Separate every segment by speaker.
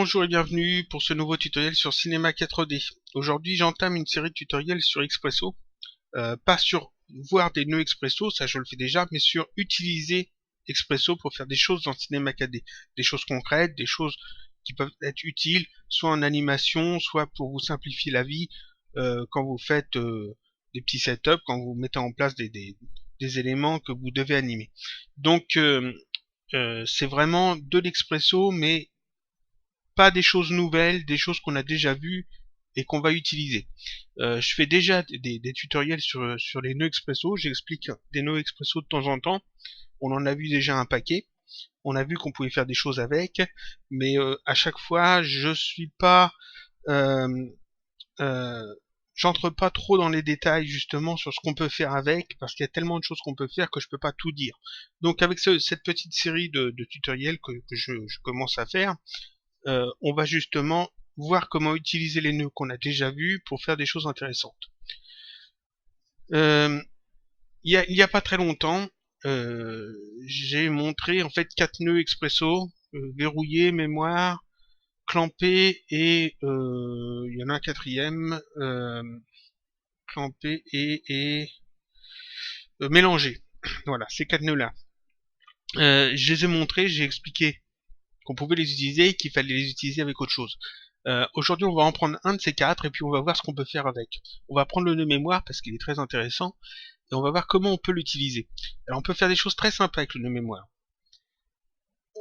Speaker 1: Bonjour et bienvenue pour ce nouveau tutoriel sur Cinema 4D. Aujourd'hui j'entame une série de tutoriels sur Expresso, pas sur voir des nœuds Expresso, ça je le fais déjà, mais sur utiliser Expresso pour faire des choses dans Cinema 4D, des choses concrètes, des choses qui peuvent être utiles, soit en animation, soit pour vous simplifier la vie quand vous faites des petits setups, quand vous mettez en place des éléments que vous devez animer. Donc c'est vraiment de l'Expresso, mais pas des choses nouvelles, des choses qu'on a déjà vues et qu'on va utiliser. Je fais déjà des tutoriels sur les nœuds Expresso, j'explique des nœuds Expresso de temps en temps, on en a vu déjà un paquet, on a vu qu'on pouvait faire des choses avec, mais à chaque fois je suis pas euh, euh, j'entre pas trop dans les détails justement sur ce qu'on peut faire avec, parce qu'il y a tellement de choses qu'on peut faire que je peux pas tout dire. Donc avec cette petite série de tutoriels que je commence à faire, on va justement voir comment utiliser les nœuds qu'on a déjà vus pour faire des choses intéressantes. Il y a pas très longtemps, j'ai montré en fait 4 nœuds Expresso, verrouillé, mémoire, clampé et il y en a un quatrième, clampé et mélangé. Voilà, ces 4 nœuds là. Je les ai montrés, j'ai expliqué qu'on pouvait les utiliser et qu'il fallait les utiliser avec autre chose. Aujourd'hui, on va en prendre un de ces 4 et puis on va voir ce qu'on peut faire avec. On va prendre le nœud mémoire parce qu'il est très intéressant et on va voir comment on peut l'utiliser. Alors, on peut faire des choses très sympas avec le nœud mémoire.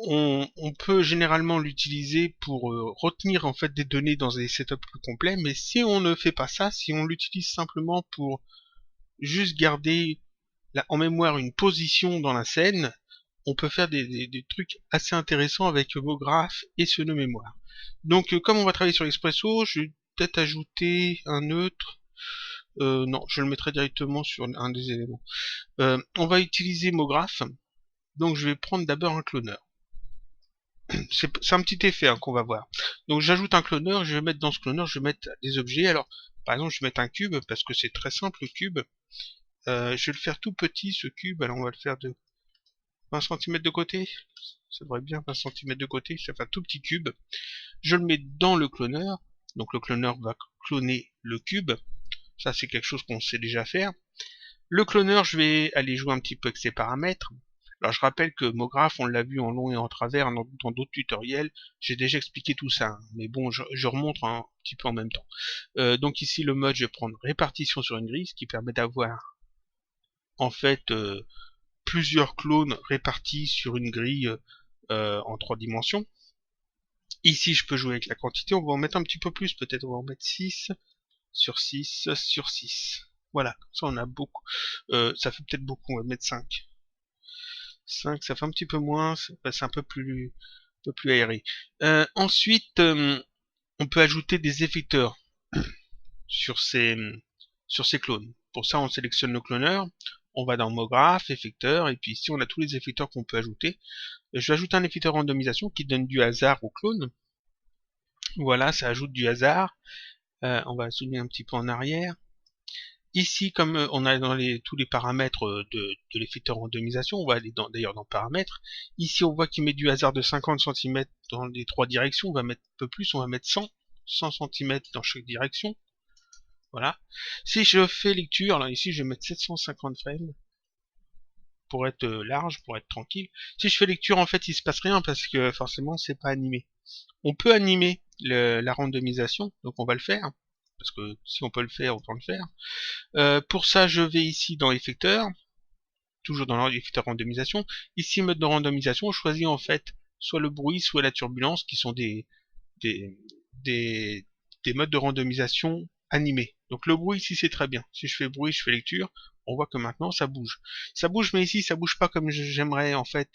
Speaker 1: On peut généralement l'utiliser pour retenir en fait des données dans des setups plus complets, mais si on ne fait pas ça, si on l'utilise simplement pour juste garder en mémoire une position dans la scène, on peut faire des trucs assez intéressants avec MoGraph et ce nœud mémoire. Donc comme on va travailler sur Expresso, je vais peut-être ajouter un neutre. Non, je le mettrai directement sur un des éléments. On va utiliser MoGraph, donc je vais prendre d'abord un cloneur. C'est un petit effet qu'on va voir. Donc j'ajoute un cloneur, je vais mettre dans ce cloneur, je vais mettre des objets. Alors par exemple je vais mettre un cube parce que c'est très simple le cube. Je vais le faire tout petit ce cube, alors on va le faire de 20 cm de côté. Ça devrait bien 20 cm de côté, ça fait un tout petit cube. Je le mets dans le cloneur, donc le cloneur va cloner le cube. Ça c'est quelque chose qu'on sait déjà faire. Le cloneur, je vais aller jouer un petit peu avec ses paramètres. Alors je rappelle que MoGraph, on l'a vu en long et en travers dans d'autres tutoriels, j'ai déjà expliqué tout ça, hein. Mais bon, je remonte un petit peu en même temps. Donc ici le mode, je vais prendre répartition sur une grille, ce qui permet d'avoir en fait plusieurs clones répartis sur une grille en 3 dimensions. Ici je peux jouer avec la quantité, on va en mettre un petit peu plus, peut-être on va en mettre 6 sur 6 sur 6. Voilà, comme ça on a beaucoup. Ça fait peut-être beaucoup, on va mettre 5. 5, ça fait un petit peu moins, c'est un peu plus aéré. Ensuite, on peut ajouter des effecteurs sur ces clones. Pour ça, on sélectionne le cloneur, on va dans MoGraph, effecteurs, et puis ici on a tous les effecteurs qu'on peut ajouter. Je vais ajouter un effecteur randomisation qui donne du hasard au clone. Voilà, ça ajoute du hasard. On va zoomer un petit peu en arrière. Ici, comme on a dans tous les paramètres de l'effecteur randomisation, on va aller d'ailleurs dans paramètres. Ici, on voit qu'il met du hasard de 50 cm dans les 3 directions. On va mettre un peu plus, on va mettre 100 cm dans chaque direction. Voilà. Si je fais lecture, alors ici, je vais mettre 750 frames pour être large, pour être tranquille. Si je fais lecture, en fait, il se passe rien parce que forcément, c'est pas animé. On peut animer la randomisation, donc on va le faire. Parce que si on peut le faire, autant le faire. Pour ça, je vais ici dans effecteur, toujours dans l'effecteur randomisation. Ici, mode de randomisation, je choisis en fait soit le bruit, soit la turbulence, qui sont des modes de randomisation animés. Donc le bruit ici, c'est très bien. Si je fais bruit, je fais lecture, on voit que maintenant ça bouge. Ça bouge, mais ici, ça bouge pas comme j'aimerais en fait.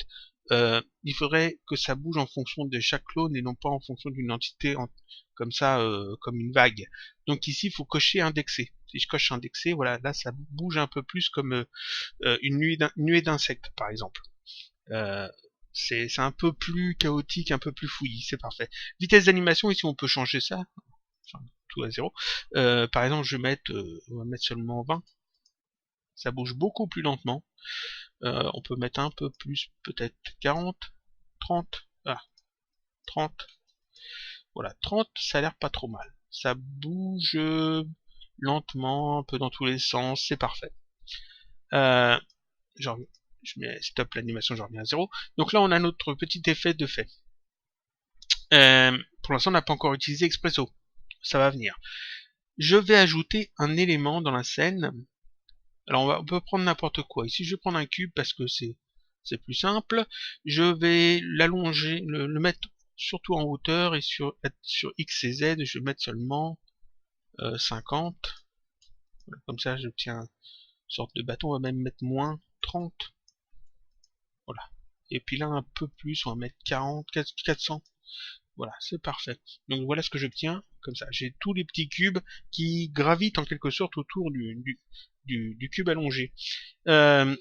Speaker 1: Il faudrait que ça bouge en fonction de chaque clone et non pas en fonction d'une entité comme ça, comme une vague. Donc ici, il faut cocher indexé. Si je coche indexé, voilà, là ça bouge un peu plus comme une nuée d'insectes, par exemple. Euh, c'est un peu plus chaotique, un peu plus fouillis, c'est parfait. Vitesse d'animation, ici on peut changer ça, enfin, tout à 0. Par exemple, on va mettre seulement 20. Ça bouge beaucoup plus lentement. On peut mettre un peu plus, peut-être 40, 30, ah, 30. Voilà, 30, ça a l'air pas trop mal. Ça bouge lentement, un peu dans tous les sens, c'est parfait. Genre, je mets stop l'animation, je reviens à 0. Donc là, on a notre petit effet de fait. Pour l'instant, on n'a pas encore utilisé Expresso. Ça va venir. Je vais ajouter un élément dans la scène. Alors, on peut prendre n'importe quoi. Ici, je vais prendre un cube parce que c'est plus simple. Je vais l'allonger, le mettre surtout en hauteur et sur X et Z, je vais mettre seulement 50. Voilà, comme ça, j'obtiens une sorte de bâton. On va même mettre moins 30. Voilà. Et puis là, un peu plus, on va mettre 40, 400. Voilà, c'est parfait. Donc voilà ce que j'obtiens. Comme ça, j'ai tous les petits cubes qui gravitent en quelque sorte autour du cube allongé. Euh,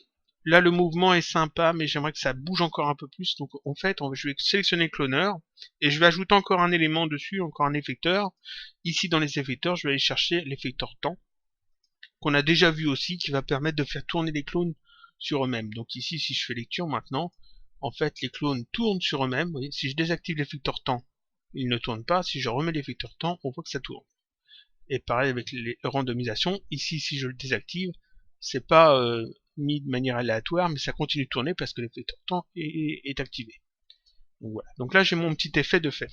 Speaker 1: Là, le mouvement est sympa, mais j'aimerais que ça bouge encore un peu plus. Donc en fait, je vais sélectionner le cloneur et je vais ajouter encore un élément dessus, encore un effecteur. Ici, dans les effecteurs, je vais aller chercher l'effecteur temps, qu'on a déjà vu aussi, qui va permettre de faire tourner les clones sur eux-mêmes. Donc ici, si je fais lecture maintenant, en fait, les clones tournent sur eux-mêmes. Vous voyez, si je désactive l'effecteur temps, ils ne tournent pas. Si je remets l'effecteur temps, on voit que ça tourne. Et pareil avec les randomisations. Ici, si je le désactive, c'est pas mis de manière aléatoire, mais ça continue de tourner parce que l'effecteur temps est activé. Donc voilà. Donc là, j'ai mon petit effet de fait.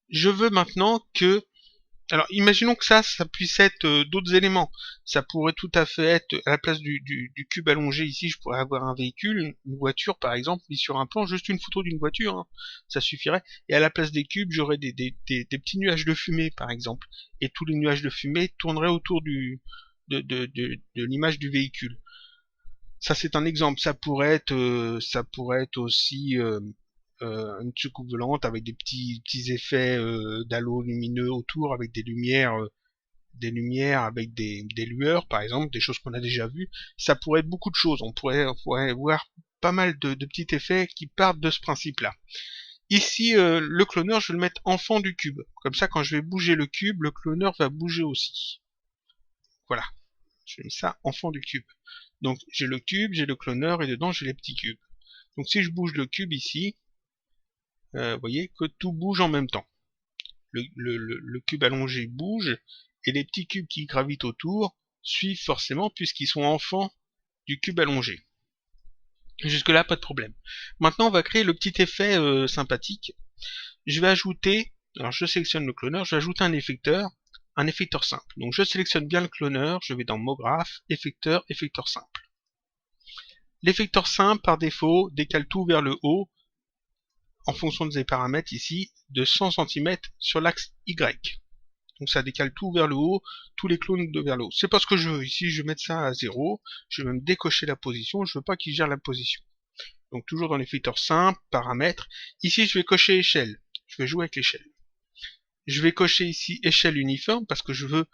Speaker 1: Je veux maintenant que... Alors, imaginons que ça puisse être d'autres éléments. Ça pourrait tout à fait être, à la place du cube allongé ici, je pourrais avoir un véhicule, une voiture par exemple, mis sur un plan, juste une photo d'une voiture, hein, ça suffirait. Et à la place des cubes, j'aurais des petits nuages de fumée par exemple. Et tous les nuages de fumée tourneraient autour de l'image du véhicule. Ça c'est un exemple. Ça pourrait être aussi une soucoupe volante avec des petits effets d'halo lumineux autour, avec des lumières avec des lueurs, par exemple, des choses qu'on a déjà vues. Ça pourrait être beaucoup de choses. On pourrait voir pas mal de petits effets qui partent de ce principe-là. Ici, le cloneur, je vais le mettre enfant du cube. Comme ça, quand je vais bouger le cube, le cloneur va bouger aussi. Voilà. Je mets ça enfant du cube. Donc, j'ai le cube, j'ai le cloneur, et dedans, j'ai les petits cubes. Donc, si je bouge le cube ici, vous voyez que tout bouge en même temps. Le cube allongé bouge, et les petits cubes qui gravitent autour suivent forcément puisqu'ils sont enfants du cube allongé. Jusque là, pas de problème. Maintenant, on va créer le petit effet sympathique. Je vais ajouter, alors je sélectionne le cloneur, je vais ajouter un effecteur simple. Donc je sélectionne bien le cloneur, je vais dans Mot graphe, effecteur simple. L'effecteur simple, par défaut, décale tout vers le haut, en fonction des paramètres ici, de 100 cm sur l'axe Y. Donc ça décale tout vers le haut, tous les clones vers le haut. C'est pas ce que je veux. Ici, je vais mettre ça à 0. Je vais même décocher la position. Je veux pas qu'il gère la position. Donc toujours dans l'effecteur simple, paramètres. Ici, je vais cocher échelle. Je vais jouer avec l'échelle. Je vais cocher ici échelle uniforme parce que je veux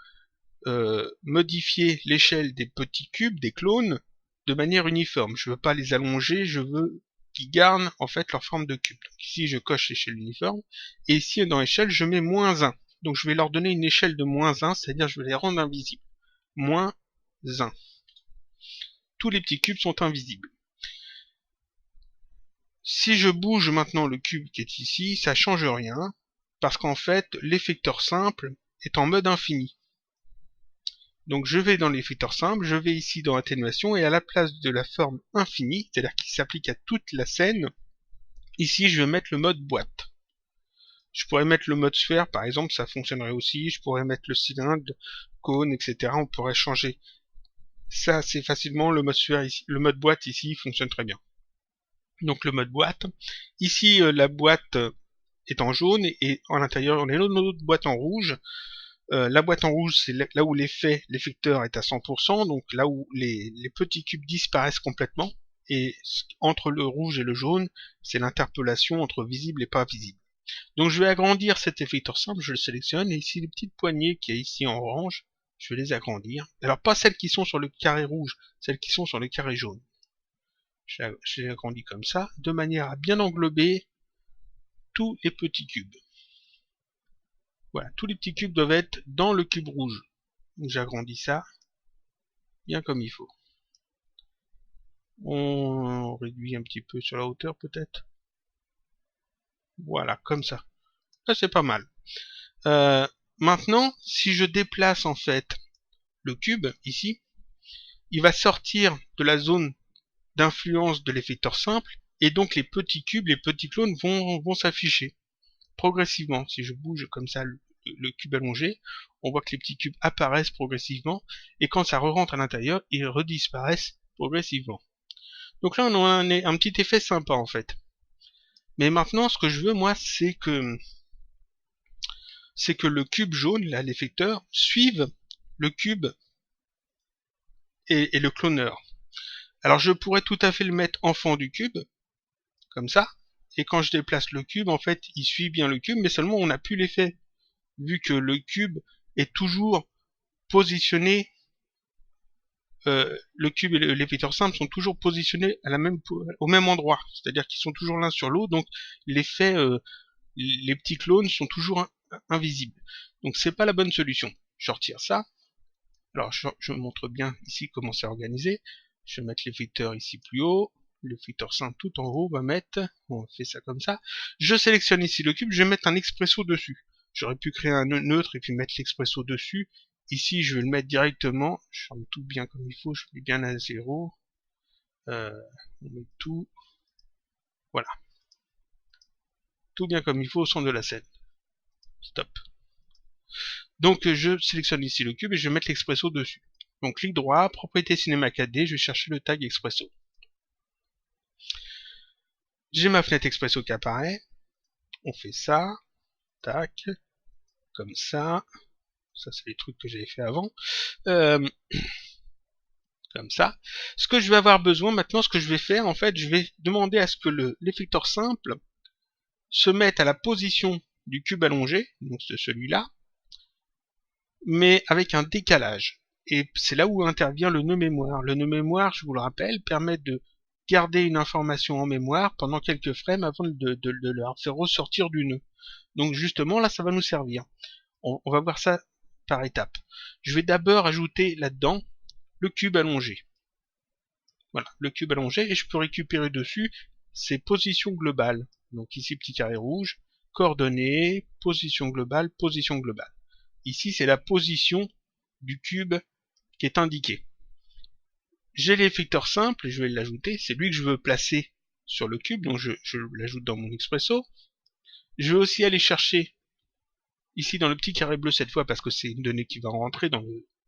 Speaker 1: modifier l'échelle des petits cubes, des clones, de manière uniforme. Je veux pas les allonger, je veux qu'ils gardent en fait leur forme de cube. Donc ici, je coche échelle uniforme. Et ici, dans échelle, je mets -1. Donc je vais leur donner une échelle de -1, c'est-à-dire je vais les rendre invisibles. -1. Tous les petits cubes sont invisibles. Si je bouge maintenant le cube qui est ici, ça change rien, parce qu'en fait, l'effecteur simple est en mode infini. Donc je vais dans l'effecteur simple, je vais ici dans atténuation, et à la place de la forme infinie, c'est-à-dire qui s'applique à toute la scène, ici je vais mettre le mode boîte. Je pourrais mettre le mode sphère, par exemple, ça fonctionnerait aussi. Je pourrais mettre le cylindre, cône, etc. On pourrait changer ça assez facilement. Le mode sphère ici, le mode boîte ici fonctionne très bien. Donc le mode boîte. Ici, la boîte est en jaune et à l'intérieur, on a une autre boîte en rouge. La boîte en rouge, c'est là où l'effecteur est à 100%, donc là où les petits cubes disparaissent complètement. Et entre le rouge et le jaune, c'est l'interpolation entre visible et pas visible. Donc je vais agrandir cet effecteur simple, je le sélectionne, et ici les petites poignées qui est ici en orange, je vais les agrandir. Alors pas celles qui sont sur le carré rouge, celles qui sont sur le carré jaune. Je les agrandis comme ça, de manière à bien englober tous les petits cubes. Voilà, tous les petits cubes doivent être dans le cube rouge. Donc j'agrandis ça, bien comme il faut. On réduit un petit peu sur la hauteur peut-être. Voilà, comme ça. Ça c'est pas mal. Maintenant, si je déplace en fait le cube ici, il va sortir de la zone d'influence de l'effecteur simple, et donc les petits cubes, les petits clones vont s'afficher progressivement. Si je bouge comme ça le cube allongé, on voit que les petits cubes apparaissent progressivement, et quand ça re-rentre à l'intérieur, ils redisparaissent progressivement. Donc là, on a un petit effet sympa en fait. Mais maintenant, ce que je veux, moi, c'est que le cube jaune, là, l'effecteur, suive le cube et le cloneur. Alors je pourrais tout à fait le mettre en fond du cube, comme ça, et quand je déplace le cube, en fait, il suit bien le cube, mais seulement on n'a plus l'effet, vu que le cube est toujours positionné, le cube et l'effecteur simple sont toujours positionnés au même endroit, c'est-à-dire qu'ils sont toujours l'un sur l'autre, donc l'effet, les petits clones sont toujours invisibles. Donc c'est pas la bonne solution. Je retire ça. Alors je montre bien ici comment c'est organisé. Je vais mettre l'effecteur ici plus haut, l'effecteur simple tout en haut, on fait ça comme ça. Je sélectionne ici le cube, je vais mettre un expresso dessus. J'aurais pu créer un neutre et puis mettre l'expresso dessus. Ici je vais le mettre directement, je ferme tout bien comme il faut, je mets bien à 0. On met tout, voilà. Tout bien comme il faut au centre de la scène. Stop. Donc je sélectionne ici le cube et je vais mettre l'expresso dessus. Donc clic droit, propriété cinéma 4D, je vais chercher le tag expresso. J'ai ma fenêtre expresso qui apparaît. On fait ça. Tac. Comme ça. Ça c'est les trucs que j'avais fait avant. Comme ça. Ce que je vais avoir besoin maintenant, ce que je vais faire, en fait, je vais demander à ce que l'effecteur simple se mette à la position du cube allongé, donc c'est celui-là, mais avec un décalage. Et c'est là où intervient le nœud mémoire. Le nœud mémoire, je vous le rappelle, permet de garder une information en mémoire pendant quelques frames avant de la faire ressortir du nœud. Donc justement, là, ça va nous servir. On va voir ça par étapes. Je vais d'abord ajouter là-dedans le cube allongé. Voilà, le cube allongé, et je peux récupérer dessus ses positions globales. Donc ici, petit carré rouge, coordonnées, position globale, position globale. Ici, c'est la position du cube qui est indiquée. J'ai l'effecteur simple, je vais l'ajouter, c'est lui que je veux placer sur le cube, donc je l'ajoute dans mon expresso. Je vais aussi aller chercher ici dans le petit carré bleu cette fois, parce que c'est une donnée qui va rentrer dans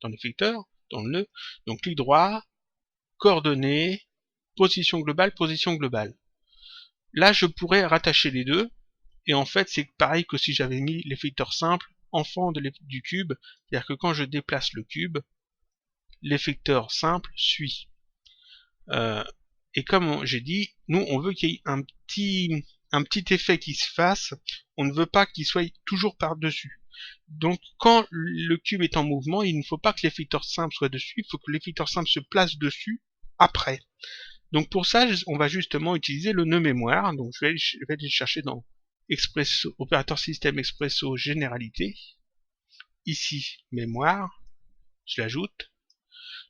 Speaker 1: l'effecteur, dans le nœud. Donc clic droit, coordonnées, position globale, position globale. Là, je pourrais rattacher les deux, et en fait, c'est pareil que si j'avais mis l'effecteur simple en fond du cube, c'est-à-dire que quand je déplace le cube, l'effecteur simple suit. Et comme j'ai dit, nous on veut qu'il y ait un petit effet qui se fasse, on ne veut pas qu'il soit toujours par-dessus. Donc quand le cube est en mouvement, il ne faut pas que l'effecteur simple soit dessus, il faut que l'effecteur simple se place dessus après. Donc pour ça, on va justement utiliser le nœud mémoire. Donc je vais aller chercher dans Expresso, opérateur système expresso généralité. Ici, mémoire, je l'ajoute.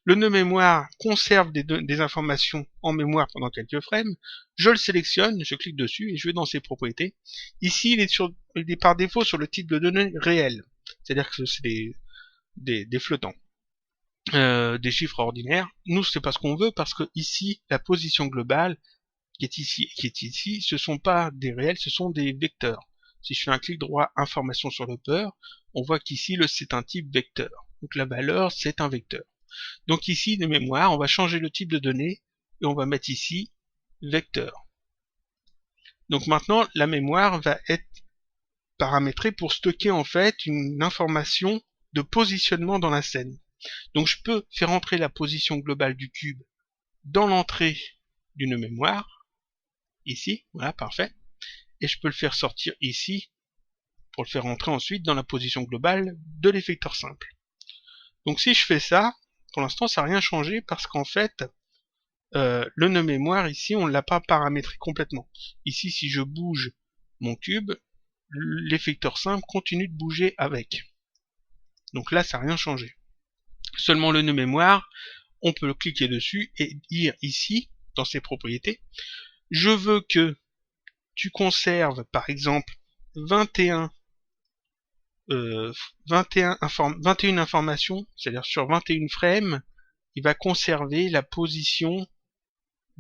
Speaker 1: Le nœud mémoire conserve des informations en mémoire pendant quelques frames. Je le sélectionne, je clique dessus et je vais dans ses propriétés. Ici, il est par défaut sur le type de données réel. C'est-à-dire que c'est des flottants. Des chiffres ordinaires. Nous, c'est pas ce qu'on veut parce que ici, la position globale qui est ici, ce sont pas des réels, ce sont des vecteurs. Si je fais un clic droit information sur le peur, on voit qu'ici, c'est un type vecteur. Donc la valeur, c'est un vecteur. Donc ici, de mémoire, on va changer le type de données et on va mettre ici vecteur. Donc maintenant, la mémoire va être paramétrée pour stocker en fait une information de positionnement dans la scène. Donc je peux faire entrer la position globale du cube dans l'entrée d'une mémoire, ici, voilà, parfait, et je peux le faire sortir ici pour le faire entrer ensuite dans la position globale de l'effecteur simple. Donc si je fais ça, pour l'instant ça n'a rien changé parce qu'en fait le nœud mémoire ici on ne l'a pas paramétré complètement. Ici si je bouge mon cube, l'effecteur simple continue de bouger avec. Donc là ça n'a rien changé. Seulement le nœud mémoire, on peut cliquer dessus et dire ici, dans ses propriétés, je veux que tu conserves par exemple 21 21 informations, c'est-à-dire sur 21 frames, il va conserver la position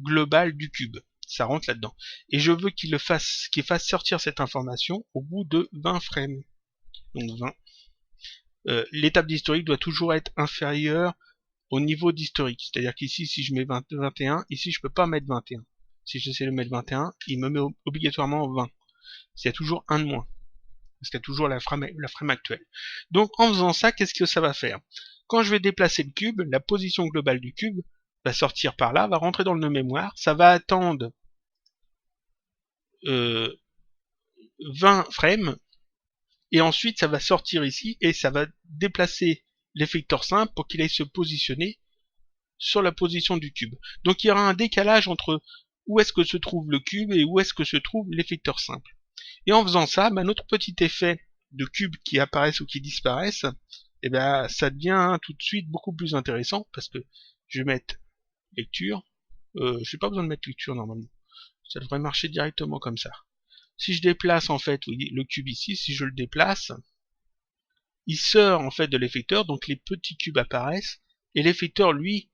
Speaker 1: globale du cube. Ça rentre là-dedans. Et je veux qu'il fasse sortir cette information au bout de 20 frames. Donc 20. L'étape d'historique doit toujours être inférieure au niveau d'historique. C'est-à-dire qu'ici, si je mets 21, ici je peux pas mettre 21. Si j'essaie de mettre 21, il me met obligatoirement 20. Il y a toujours un de moins. Parce qu'il y a toujours la frame actuelle. Donc en faisant ça, qu'est-ce que ça va faire? Quand je vais déplacer le cube, la position globale du cube va sortir par là, va rentrer dans le nœud mémoire, ça va attendre 20 frames, et ensuite ça va sortir ici, et ça va déplacer l'effecteur simple pour qu'il aille se positionner sur la position du cube. Donc il y aura un décalage entre où est-ce que se trouve le cube et où est-ce que se trouve l'effecteur simple. Et en faisant ça, notre petit effet de cubes qui apparaissent ou qui disparaissent, et ça devient tout de suite beaucoup plus intéressant, parce que je vais mettre lecture, j'ai pas besoin de mettre lecture normalement, ça devrait marcher directement comme ça. Si je déplace en fait le cube ici, si je le déplace, il sort en fait de l'effecteur, donc les petits cubes apparaissent, et l'effecteur lui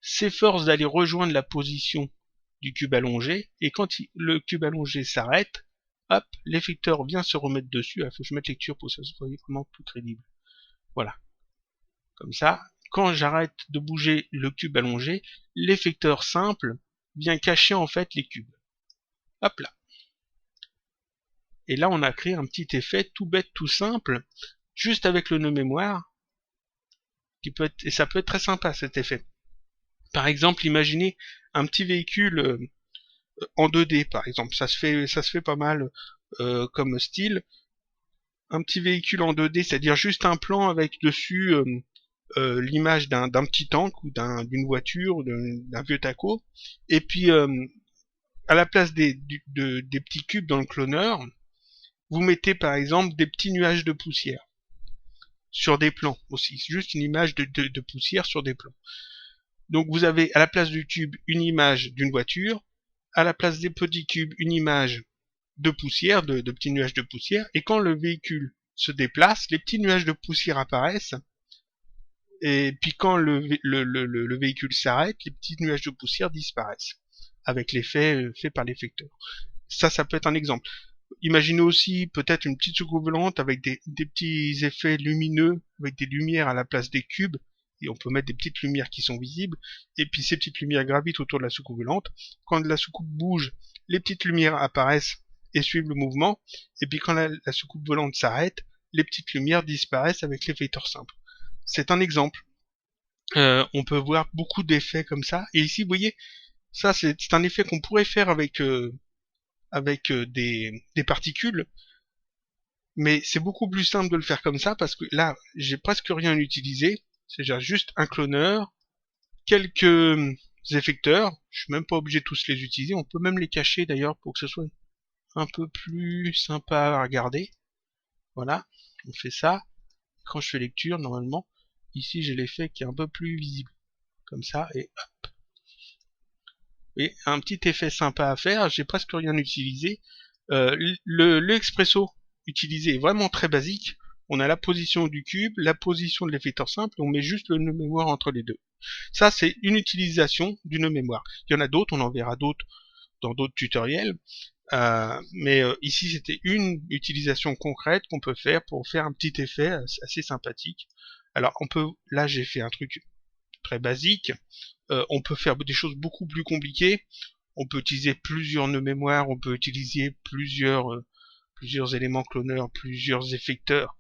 Speaker 1: s'efforce d'aller rejoindre la position du cube allongé, et quand le cube allongé s'arrête, hop, l'effecteur vient se remettre dessus. Il faut que je mette lecture pour que ça soit vraiment plus crédible. Voilà. Comme ça, quand j'arrête de bouger le cube allongé, l'effecteur simple vient cacher en fait les cubes. Hop là. Et là, on a créé un petit effet tout bête, tout simple, juste avec le nœud mémoire, et ça peut être très sympa cet effet. Par exemple, imaginez un petit véhicule en 2D, par exemple. Ça se fait pas mal comme style. Un petit véhicule en 2D, c'est-à-dire juste un plan avec dessus l'image d'un petit tank ou d'une voiture, d'un vieux taco. Et puis, à la place des petits cubes dans le cloneur, vous mettez par exemple des petits nuages de poussière sur des plans aussi. Juste une image de poussière sur des plans. Donc vous avez à la place du cube une image d'une voiture, à la place des petits cubes une image de poussière, de petits nuages de poussière, et quand le véhicule se déplace, les petits nuages de poussière apparaissent, et puis quand le véhicule s'arrête, les petits nuages de poussière disparaissent, avec l'effet fait par l'effecteur. Ça peut être un exemple. Imaginez aussi peut-être une petite soucoupe volante avec des petits effets lumineux, avec des lumières à la place des cubes, et on peut mettre des petites lumières qui sont visibles, et puis ces petites lumières gravitent autour de la soucoupe volante. Quand la soucoupe bouge, les petites lumières apparaissent et suivent le mouvement, et puis quand la soucoupe volante s'arrête, les petites lumières disparaissent avec l'effecteur simple. C'est un exemple. On peut voir beaucoup d'effets comme ça, et ici vous voyez, ça c'est un effet qu'on pourrait faire avec des particules, mais c'est beaucoup plus simple de le faire comme ça, parce que là, j'ai presque rien utilisé, c'est juste un cloneur, quelques effecteurs, je suis même pas obligé de tous les utiliser, on peut même les cacher d'ailleurs pour que ce soit un peu plus sympa à regarder. Voilà, on fait ça. Quand je fais lecture, normalement, ici j'ai l'effet qui est un peu plus visible, comme ça, et hop. Et un petit effet sympa à faire, j'ai presque rien utilisé. Le expresso utilisé est vraiment très basique. On a la position du cube, la position de l'effecteur simple, et on met juste le nœud mémoire entre les deux. Ça, c'est une utilisation du nœud mémoire. Il y en a d'autres, on en verra d'autres dans d'autres tutoriels. Mais ici, c'était une utilisation concrète qu'on peut faire pour faire un petit effet assez sympathique. Alors, là, j'ai fait un truc très basique. On peut faire des choses beaucoup plus compliquées. On peut utiliser plusieurs nœuds mémoire, on peut utiliser plusieurs éléments cloneurs, plusieurs effecteurs.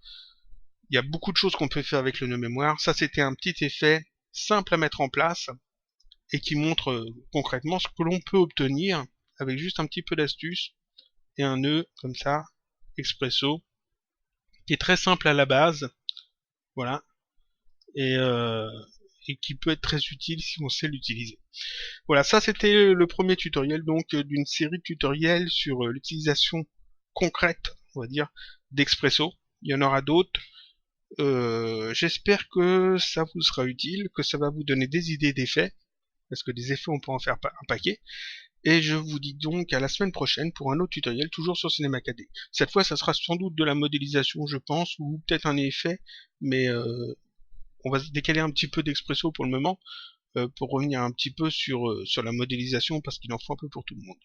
Speaker 1: Il y a beaucoup de choses qu'on peut faire avec le nœud mémoire. Ça, c'était un petit effet simple à mettre en place et qui montre concrètement ce que l'on peut obtenir avec juste un petit peu d'astuce et un nœud comme ça, expresso, qui est très simple à la base. Voilà. Et qui peut être très utile si on sait l'utiliser. Voilà, ça c'était le premier tutoriel donc d'une série de tutoriels sur l'utilisation concrète, on va dire, d'Expresso. Il y en aura d'autres. J'espère que ça vous sera utile, que ça va vous donner des idées d'effets, parce que des effets on peut en faire un paquet. Et je vous dis donc à la semaine prochaine pour un autre tutoriel, toujours sur Cinema 4D. Cette fois, ça sera sans doute de la modélisation, je pense, ou peut-être un effet, mais on va se décaler un petit peu d'Expresso pour le moment, pour revenir un petit peu sur la modélisation, parce qu'il en faut un peu pour tout le monde.